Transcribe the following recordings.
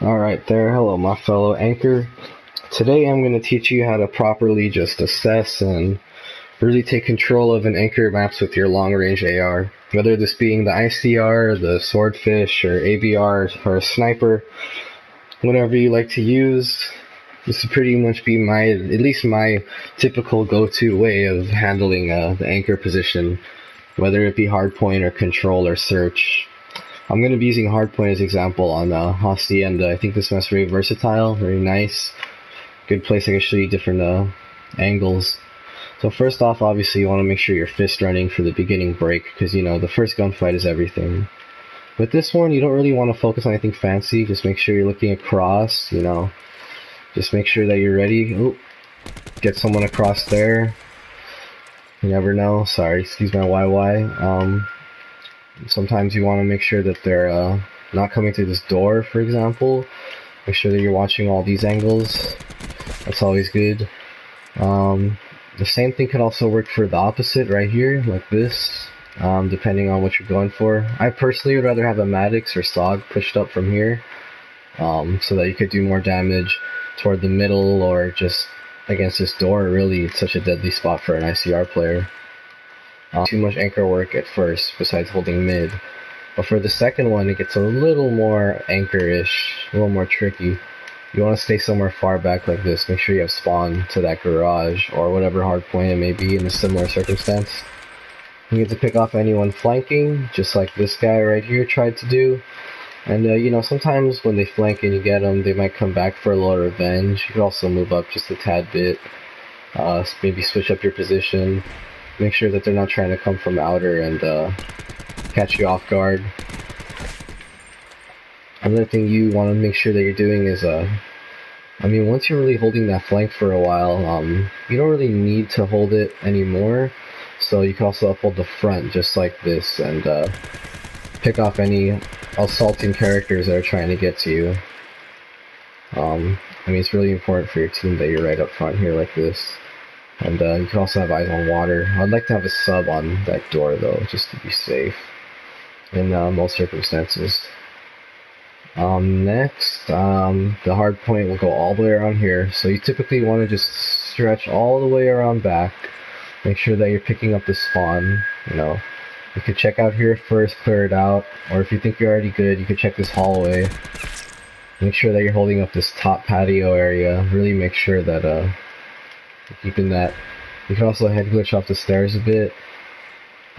Alright there, hello my fellow anchor. Today I'm going to teach you how to properly just assess and really take control of an anchor maps with your long range AR. Whether this being the ICR, the Swordfish, or ABR, or a sniper, whatever you like to use. This would pretty much be at least my typical go-to way of handling the anchor position, whether it be hardpoint or control or search. I'm going to be using hardpoint as example on Hacienda. I think this map's very versatile, very nice. Good place I can show you different angles. So first off, obviously you want to make sure your fist running for the beginning break, because you know the first gunfight is everything. With this one, you don't really want to focus on anything fancy. Just make sure you're looking across, you know. Just make sure that you're ready. Oh, get someone across there. You never know. Sorry, excuse my YY. Sometimes you want to make sure that they're not coming through this door, for example. Make sure that you're watching all these angles. That's always good. The same thing can also work for the opposite right here, like this, depending on what you're going for. I personally would rather have a Maddox or SOG pushed up from here, so that you could do more damage toward the middle or just against this door. Really, it's such a deadly spot for an ICR player. Too much anchor work at first, besides holding mid. But for the second one, it gets a little more anchor-ish, a little more tricky. You want to stay somewhere far back like this. Make sure you have spawn to that garage, or whatever hard point it may be in a similar circumstance. You get to pick off anyone flanking, just like this guy right here tried to do. And you know, sometimes when they flank and you get them, they might come back for a little revenge. You can also move up just a tad bit. Maybe switch up your position. Make sure that they're not trying to come from outer and catch you off guard. Another thing you want to make sure that you're doing is, I mean, once you're really holding that flank for a while, you don't really need to hold it anymore. So you can also uphold the front just like this and pick off any assaulting characters that are trying to get to you. I mean, it's really important for your team that you're right up front here like this. And you can also have eyes on water. I'd like to have a sub on that door though, just to be safe in most circumstances. Next, the hard point will go all the way around here. So you typically want to just stretch all the way around back. Make sure that you're picking up the spawn. You know, you could check out here first, clear it out. Or if you think you're already good, you could check this hallway. Make sure that you're holding up this top patio area. Really make sure that you're keeping that. You can also head glitch off the stairs a bit.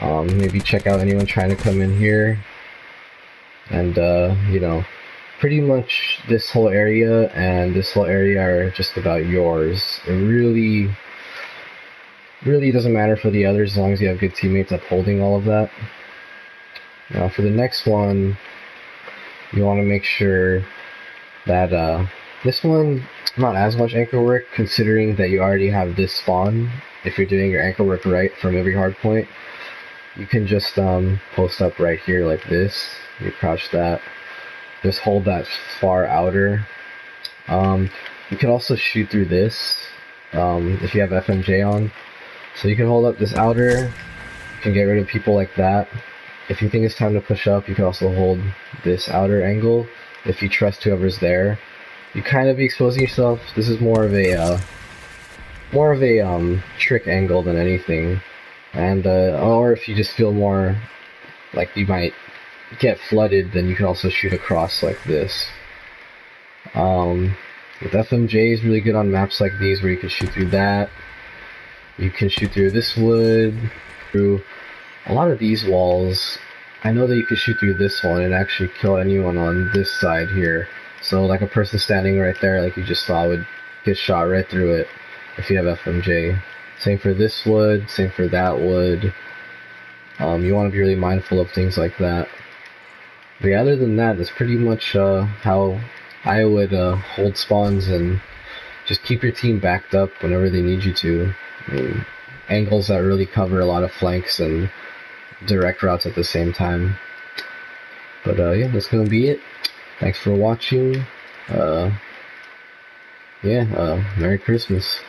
Maybe check out anyone trying to come in here. And you know, pretty much this whole area and this whole area are just about yours. It really doesn't matter for the others as long as you have good teammates upholding all of that. Now for the next one, you want to make sure that this one, not as much anchor work, considering that you already have this spawn. If you're doing your anchor work right from every hard point, you can just post up right here like this. You crouch that. Just hold that far outer. You can also shoot through this if you have FMJ on. So you can hold up this outer. You can get rid of people like that. If you think it's time to push up, you can also hold this outer angle. If you trust whoever's there, you kind of be exposing yourself. This is more of a trick angle than anything. And or if you just feel more like you might get flooded, then you can also shoot across like this. With FMJ is really good on maps like these where you can shoot through that. You can shoot through this wood, through a lot of these walls. I know that you can shoot through this one and actually kill anyone on this side here. So like a person standing right there like you just saw would get shot right through it if you have FMJ. Same for this wood, same for that wood. You want to be really mindful of things like that. But yeah, other than that, that's pretty much how I would hold spawns and just keep your team backed up whenever they need you to. I mean, angles that really cover a lot of flanks and direct routes at the same time. But yeah, that's gonna be it. Thanks for watching. Merry Christmas.